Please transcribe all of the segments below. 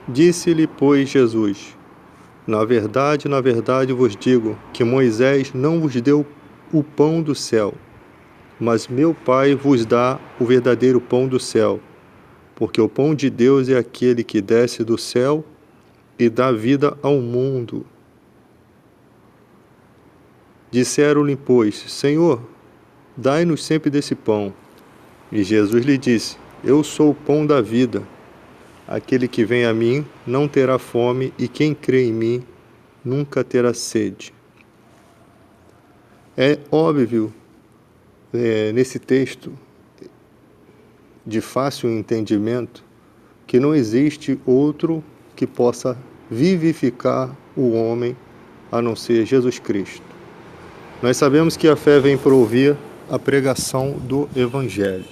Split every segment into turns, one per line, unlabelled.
Disse-lhe, pois, Jesus: na verdade vos digo que Moisés não vos deu o pão do céu, mas meu Pai vos dá o verdadeiro pão do céu, porque o pão de Deus é aquele que desce do céu e dá vida ao mundo. Disseram-lhe, pois: Senhor, dai-nos sempre desse pão. E Jesus lhe disse: eu sou o pão da vida. Aquele que vem a mim não terá fome, e quem crê em mim nunca terá sede. É óbvio, nesse texto de fácil entendimento, que não existe outro que possa vivificar o homem a não ser Jesus Cristo. Nós sabemos que a fé vem por ouvir a pregação do Evangelho.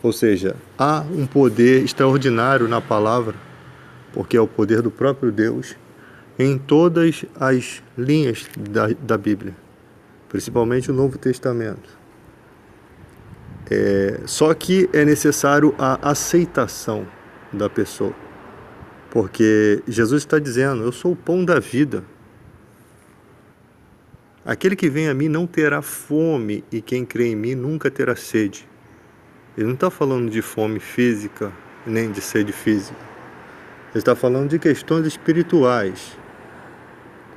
Ou seja, há um poder extraordinário na palavra, porque é o poder do próprio Deus, em todas as linhas da Bíblia, principalmente o Novo Testamento. Só que é necessário a aceitação da pessoa, porque Jesus está dizendo: eu sou o pão da vida. Aquele que vem a mim não terá fome, e quem crê em mim nunca terá sede. Ele não está falando de fome física, nem de sede física. Ele está falando de questões espirituais.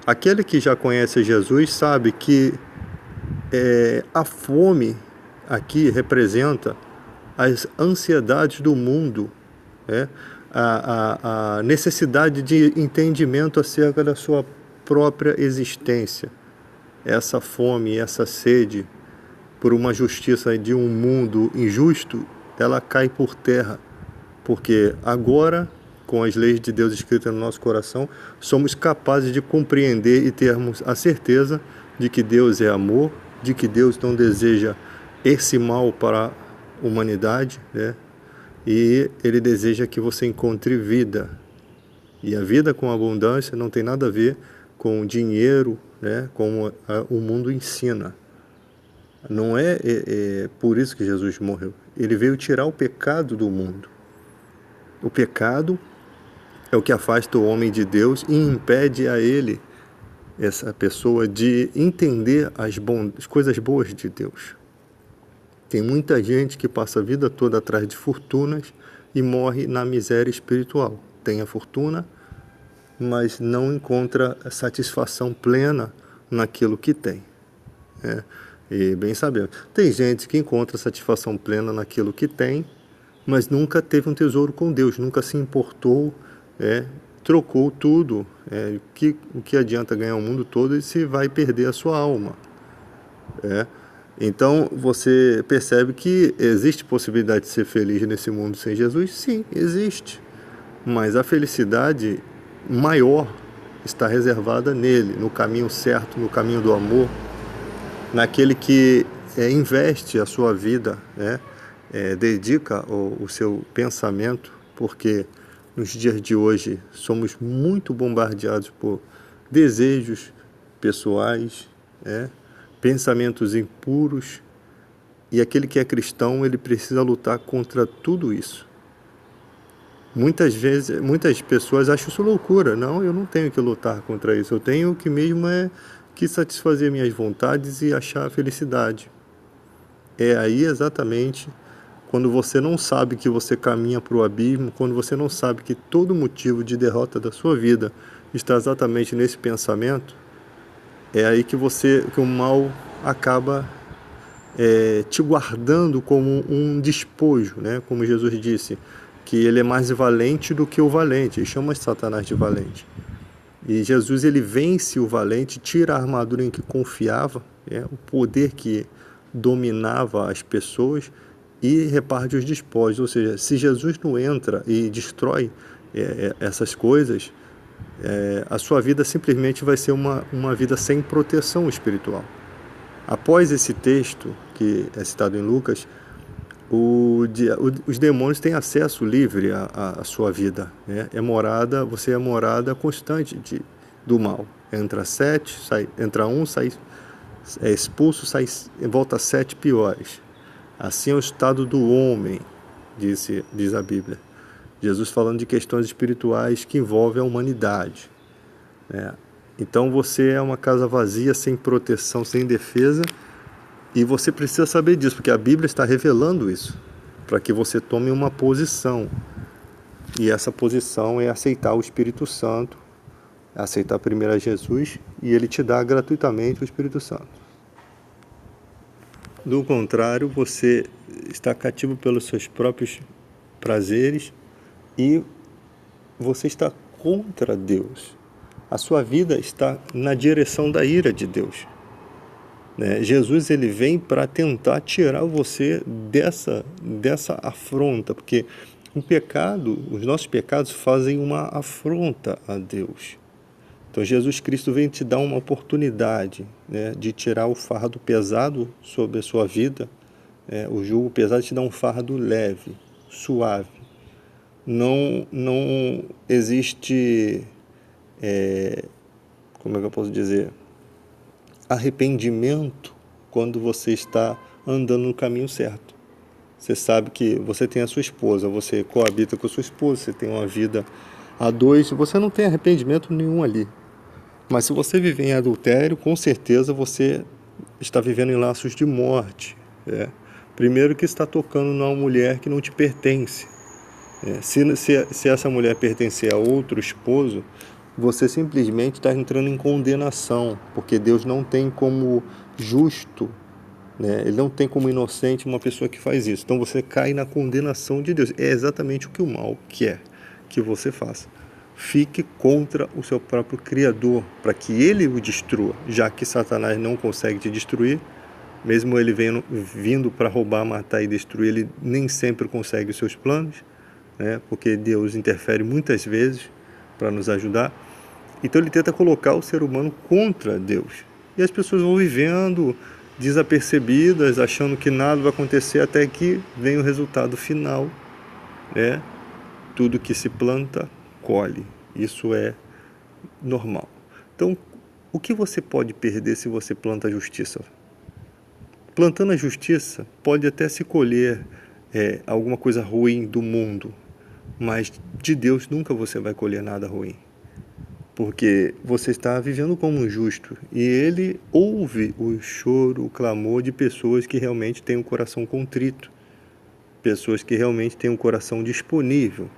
Aquele que já conhece Jesus sabe que a fome aqui representa as ansiedades do mundo, a necessidade de entendimento acerca da sua própria existência. Essa fome, essa sede por uma justiça de um mundo injusto, ela cai por terra, porque agora, com as leis de Deus escritas no nosso coração, somos capazes de compreender e termos a certeza de que Deus é amor, de que Deus não deseja esse mal para a humanidade, e Ele deseja que você encontre vida. E a vida com abundância não tem nada a ver com dinheiro, como o mundo ensina. Não é por isso que Jesus morreu. Ele veio tirar o pecado do mundo. O pecado é o que afasta o homem de Deus e impede a ele, essa pessoa, de entender as coisas boas de Deus. Tem muita gente que passa a vida toda atrás de fortunas e morre na miséria espiritual. Tem a fortuna, mas não encontra satisfação plena naquilo que tem. E bem sabemos, tem gente que encontra satisfação plena naquilo que tem, mas nunca teve um tesouro com Deus, nunca se importou, trocou tudo. O que adianta ganhar o mundo todo e se vai perder a sua alma? Então você percebe que existe possibilidade de ser feliz nesse mundo sem Jesus? Sim, existe. Mas a felicidade maior está reservada nele, no caminho certo, no caminho do amor, naquele que investe a sua vida, dedica o seu pensamento, porque nos dias de hoje somos muito bombardeados por desejos pessoais, pensamentos impuros, e aquele que é cristão, ele precisa lutar contra tudo isso. Muitas pessoas acham isso loucura. Não, eu não tenho que lutar contra isso, eu tenho que mesmo que satisfazer minhas vontades e achar a felicidade. É aí exatamente quando você não sabe que você caminha para o abismo, quando você não sabe que todo motivo de derrota da sua vida está exatamente nesse pensamento, é aí que o mal acaba te guardando como um despojo, como Jesus disse, que ele é mais valente do que o valente, ele chama Satanás de valente. E Jesus, ele vence o valente, tira a armadura em que confiava, o poder que dominava as pessoas, e reparte os despojos. Ou seja, se Jesus não entra e destrói essas coisas, a sua vida simplesmente vai ser uma vida sem proteção espiritual. Após esse texto, que é citado em Lucas, os demônios têm acesso livre à sua vida. Você é morada constante do mal. Entra um, sai, é expulso, volta 7 piores. Assim é o estado do homem, diz a Bíblia. Jesus falando de questões espirituais que envolvem a humanidade, né? Então você é uma casa vazia, sem proteção, sem defesa, e você precisa saber disso, porque a Bíblia está revelando isso, para que você tome uma posição. E essa posição é aceitar o Espírito Santo, aceitar primeiro a Jesus, e ele te dá gratuitamente o Espírito Santo. Do contrário, você está cativo pelos seus próprios prazeres e você está contra Deus. A sua vida está na direção da ira de Deus, né? Jesus, ele vem para tentar tirar você dessa afronta, porque o pecado, os nossos pecados fazem uma afronta a Deus. Então Jesus Cristo vem te dar uma oportunidade, né, de tirar o fardo pesado sobre a sua vida, o jugo pesado, te dá um fardo leve, suave. Não existe, como é que eu posso dizer, arrependimento quando você está andando no caminho certo. Você sabe que você tem a sua esposa, você coabita com a sua esposa, você tem uma vida a dois, você não tem arrependimento nenhum ali. Mas se você viver em adultério, com certeza você está vivendo em laços de morte. Primeiro que está tocando numa mulher que não te pertence. Se essa mulher pertencer a outro esposo, você simplesmente está entrando em condenação, porque Deus não tem como justo, né? Ele não tem como inocente uma pessoa que faz isso. Então você cai na condenação de Deus. É exatamente o que o mal quer que você faça. Fique contra o seu próprio Criador, para que ele o destrua, já que Satanás não consegue te destruir, mesmo ele vindo para roubar, matar e destruir, ele nem sempre consegue os seus planos, né? Porque Deus interfere muitas vezes para nos ajudar. Então ele tenta colocar o ser humano contra Deus. E as pessoas vão vivendo desapercebidas, achando que nada vai acontecer, até que vem o resultado final, né? Tudo que se planta, colhe. Isso é normal. Então, o que você pode perder se você planta a justiça? Plantando a justiça, pode até se colher alguma coisa ruim do mundo, mas de Deus nunca você vai colher nada ruim, porque você está vivendo como um justo, e Ele ouve o choro, o clamor de pessoas que realmente têm um coração contrito, pessoas que realmente têm um coração disponível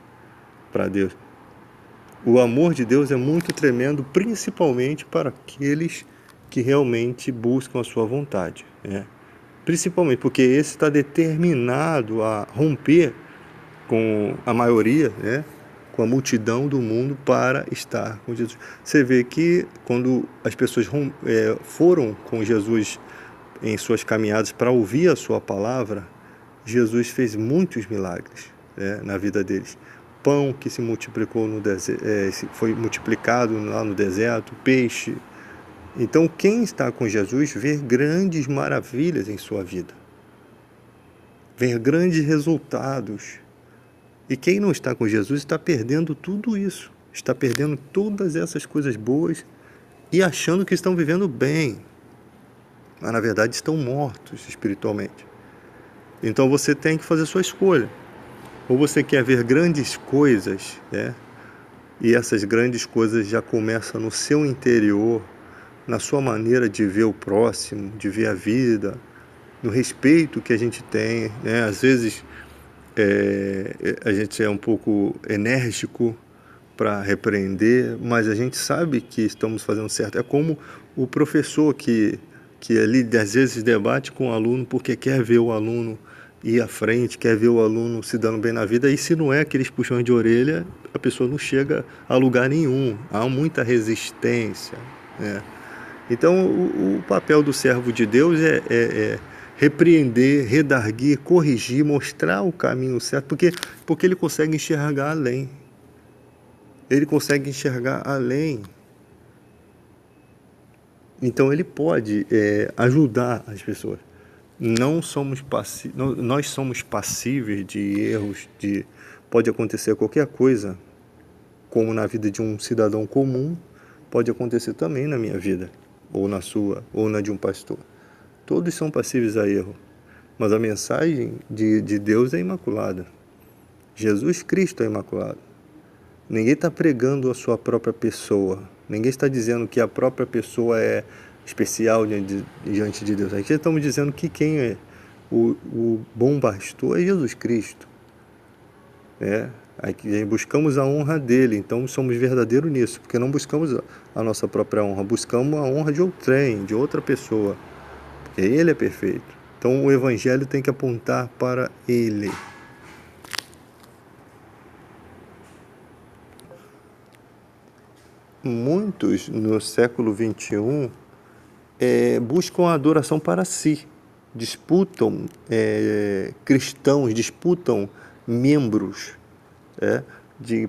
para Deus. O amor de Deus é muito tremendo, principalmente para aqueles que realmente buscam a sua vontade, né? Principalmente porque esse está determinado a romper com a maioria, né? Com a multidão do mundo para estar com Jesus. Você vê que quando as pessoas foram com Jesus em suas caminhadas para ouvir a sua palavra, Jesus fez muitos milagres, né, na vida deles. Pão que se multiplicou no deserto, foi multiplicado lá no deserto, peixe. Então quem está com Jesus vê grandes maravilhas em sua vida, vê grandes resultados. E quem não está com Jesus está perdendo tudo isso, está perdendo todas essas coisas boas e achando que estão vivendo bem, mas na verdade estão mortos espiritualmente. Então você tem que fazer a sua escolha. Ou você quer ver grandes coisas, né? E essas grandes coisas já começam no seu interior, na sua maneira de ver o próximo, de ver a vida, no respeito que a gente tem, né? Às vezes a gente é um pouco enérgico para repreender, mas a gente sabe que estamos fazendo certo. É como o professor que ali às vezes debate com o aluno porque quer ver o aluno ir à frente, quer ver o aluno se dando bem na vida, e se não é aqueles puxões de orelha, a pessoa não chega a lugar nenhum, há muita resistência, né? Então o papel do servo de Deus é repreender, redarguir, corrigir, mostrar o caminho certo, porque ele consegue enxergar além. Ele consegue enxergar além. Então ele pode ajudar as pessoas. Nós somos passíveis de erros, pode acontecer qualquer coisa, como na vida de um cidadão comum, pode acontecer também na minha vida, ou na sua, ou na de um pastor. Todos são passíveis a erro, mas a mensagem de Deus é imaculada. Jesus Cristo é imaculado. Ninguém está pregando a sua própria pessoa. Ninguém está dizendo que a própria pessoa é especial diante de Deus. Aqui estamos dizendo que quem é o bom pastor é Jesus Cristo. Aqui buscamos a honra dele, então somos verdadeiros nisso, porque não buscamos a nossa própria honra, buscamos a honra de outrem, de outra pessoa, porque ele é perfeito. Então o evangelho tem que apontar para ele. Muitos no século XXI buscam a adoração para si, disputam cristãos, disputam membros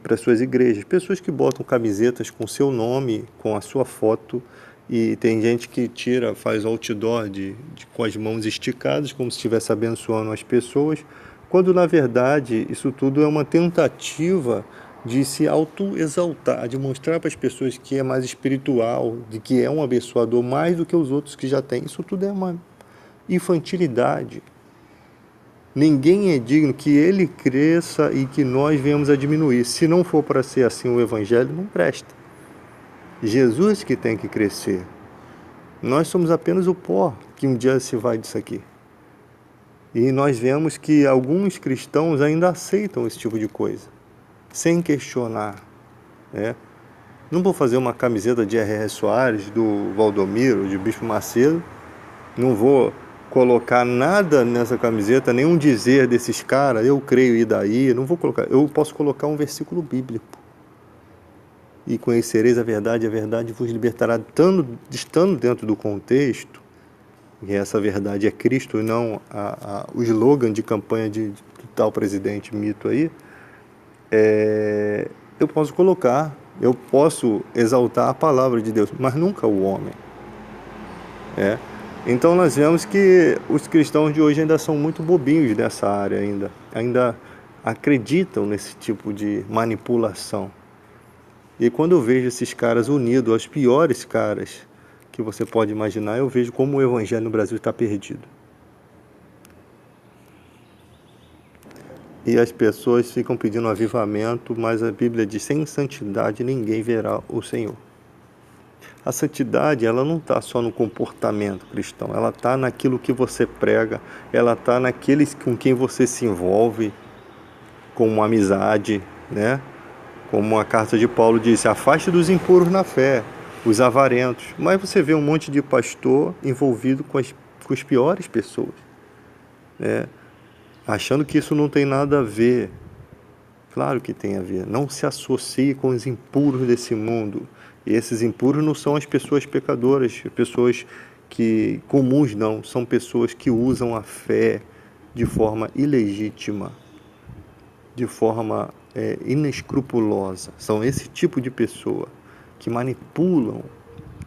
para suas igrejas, pessoas que botam camisetas com seu nome, com a sua foto, e tem gente que faz outdoor com as mãos esticadas, como se estivesse abençoando as pessoas, quando na verdade isso tudo é uma tentativa de se auto-exaltar, de mostrar para as pessoas que é mais espiritual, de que é um abençoador mais do que os outros que já têm. Isso tudo é uma infantilidade. Ninguém é digno que ele cresça e que nós venhamos a diminuir. Se não for para ser assim, o evangelho não presta. Jesus que tem que crescer. Nós somos apenas o pó que um dia se vai disso aqui. E nós vemos que alguns cristãos ainda aceitam esse tipo de coisa, sem questionar. Não vou fazer uma camiseta de R.R. Soares, do Valdomiro, de Bispo Macedo. Não vou colocar nada nessa camiseta, nenhum dizer desses caras, eu creio e daí, não vou colocar. Eu posso colocar um versículo bíblico. E conhecereis a verdade vos libertará, estando dentro do contexto, e essa verdade é Cristo e não o slogan de campanha de tal presidente mito aí. Eu posso colocar, eu posso exaltar a palavra de Deus, mas nunca o homem. Então nós vemos que os cristãos de hoje ainda são muito bobinhos nessa área, ainda acreditam nesse tipo de manipulação. E quando eu vejo esses caras unidos aos piores caras que você pode imaginar, eu vejo como o evangelho no Brasil está perdido. E as pessoas ficam pedindo avivamento, mas a Bíblia diz, sem santidade ninguém verá o Senhor. A santidade, ela não está só no comportamento cristão, ela está naquilo que você prega, ela está naqueles com quem você se envolve, com uma amizade, Como a carta de Paulo disse, afaste dos impuros na fé, os avarentos. Mas você vê um monte de pastor envolvido com as piores pessoas, achando que isso não tem nada a ver. Claro que tem a ver. Não se associe com os impuros desse mundo. E esses impuros não são as pessoas pecadoras, as pessoas comuns, não. São pessoas que usam a fé de forma ilegítima, de forma inescrupulosa. São esse tipo de pessoa que manipulam,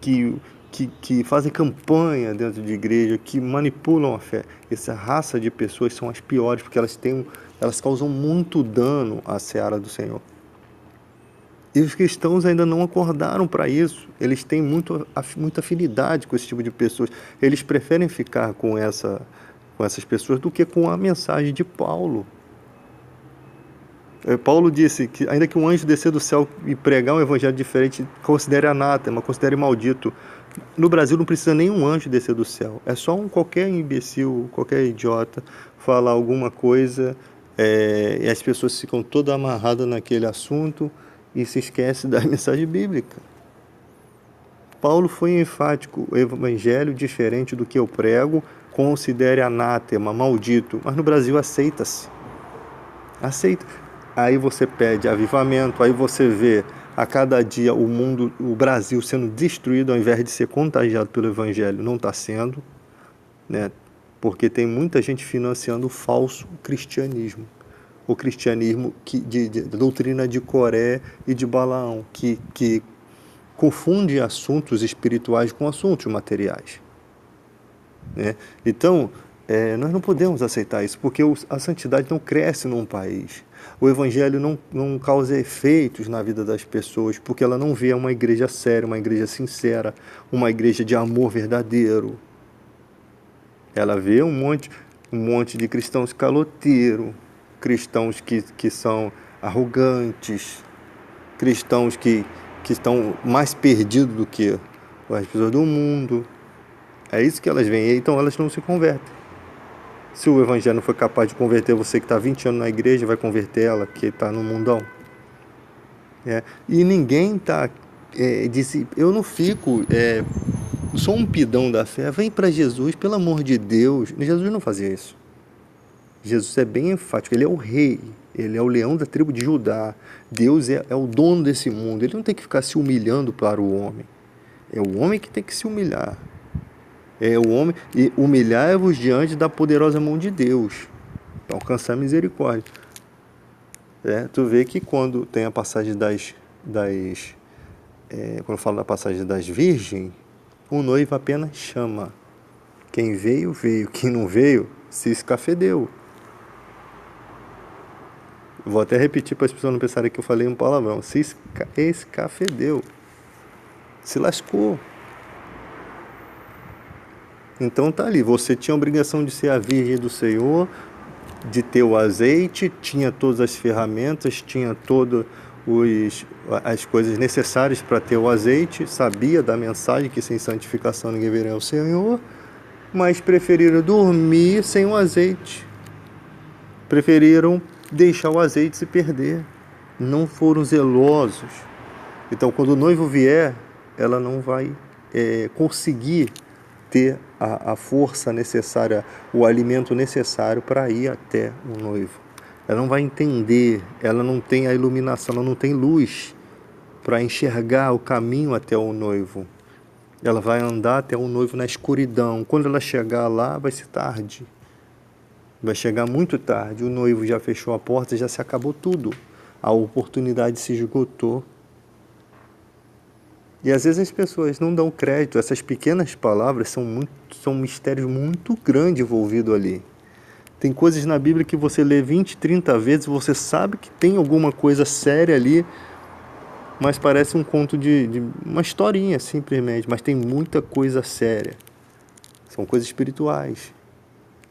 que fazem campanha dentro de igreja, que manipulam a fé. Essa raça de pessoas são as piores, porque elas causam muito dano à seara do Senhor. E os cristãos ainda não acordaram para isso. Eles têm muita afinidade com esse tipo de pessoas. Eles preferem ficar com essas pessoas do que com a mensagem de Paulo. Paulo disse que ainda que um anjo descer do céu e pregar um evangelho diferente, considere anátema, considere maldito. No Brasil não precisa nenhum anjo descer do céu. É só qualquer imbecil, qualquer idiota falar alguma coisa e as pessoas ficam todas amarradas naquele assunto e se esquece da mensagem bíblica. Paulo foi enfático, o evangelho diferente do que eu prego, considere anátema, maldito. Mas no Brasil aceita-se. Aceita. Aí você pede avivamento, aí você vê a cada dia o Brasil sendo destruído ao invés de ser contagiado pelo evangelho. Não está sendo, porque tem muita gente financiando o falso cristianismo. O cristianismo de doutrina de Coré e de Balaão, que confunde assuntos espirituais com assuntos materiais. Então, nós não podemos aceitar isso, porque a santidade não cresce num país. O evangelho não causa efeitos na vida das pessoas, porque ela não vê uma igreja séria, uma igreja sincera, uma igreja de amor verdadeiro. Ela vê um monte de cristãos caloteiros, cristãos que são arrogantes, cristãos que estão mais perdidos do que as pessoas do mundo. É isso que elas veem, então elas não se convertem. Se o evangelho não foi capaz de converter você que está 20 anos na igreja, vai converter ela que está no mundão. E ninguém está... eu não fico... sou um pidão da fé. Vem para Jesus, pelo amor de Deus. Jesus não fazia isso. Jesus é bem enfático. Ele é o rei. Ele é o leão da tribo de Judá. Deus é o dono desse mundo. Ele não tem que ficar se humilhando para o homem. É o homem que tem que se humilhar. É o homem, e humilhai-vos diante da poderosa mão de Deus, para alcançar misericórdia. Tu vê que quando tem a passagem quando fala da passagem das virgens, o noivo apenas chama. Quem veio, veio. Quem não veio, se escafedeu. Vou até repetir para as pessoas não pensarem que eu falei um palavrão. Se escafedeu. Se lascou. Então tá ali, você tinha a obrigação de ser a virgem do Senhor, de ter o azeite, tinha todas as ferramentas, tinha todas as coisas necessárias para ter o azeite, sabia da mensagem que sem santificação ninguém verá ao Senhor, mas preferiram dormir sem o azeite, preferiram deixar o azeite se perder, não foram zelosos. Então quando o noivo vier, ela não vai conseguir ter a força necessária, o alimento necessário para ir até o noivo. Ela não vai entender, ela não tem a iluminação, ela não tem luz para enxergar o caminho até o noivo. Ela vai andar até o noivo na escuridão. Quando ela chegar lá, vai ser tarde. Vai chegar muito tarde. O noivo já fechou a porta, já se acabou tudo. A oportunidade se esgotou. E às vezes as pessoas não dão crédito. Essas pequenas palavras são mistérios muito grandes envolvidos ali. Tem coisas na Bíblia que você lê 20, 30 vezes, você sabe que tem alguma coisa séria ali, mas parece um conto de uma historinha, simplesmente. Mas tem muita coisa séria. São coisas espirituais.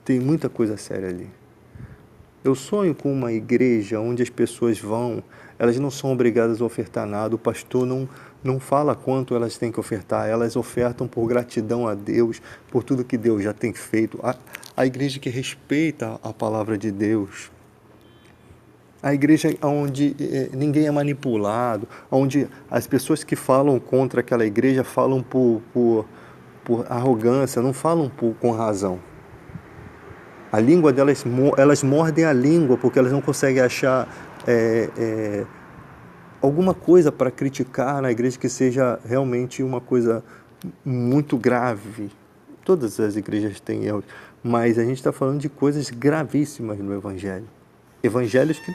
Tem muita coisa séria ali. Eu sonho com uma igreja onde as pessoas vão, elas não são obrigadas a ofertar nada, o pastor não fala quanto elas têm que ofertar, elas ofertam por gratidão a Deus, por tudo que Deus já tem feito. A igreja que respeita a palavra de Deus. A igreja onde ninguém é manipulado, onde as pessoas que falam contra aquela igreja falam por arrogância, não falam com razão. A língua delas, elas mordem a língua porque elas não conseguem achar alguma coisa para criticar na igreja que seja realmente uma coisa muito grave. Todas as igrejas têm erros, mas a gente está falando de coisas gravíssimas no Evangelho. Evangelhos que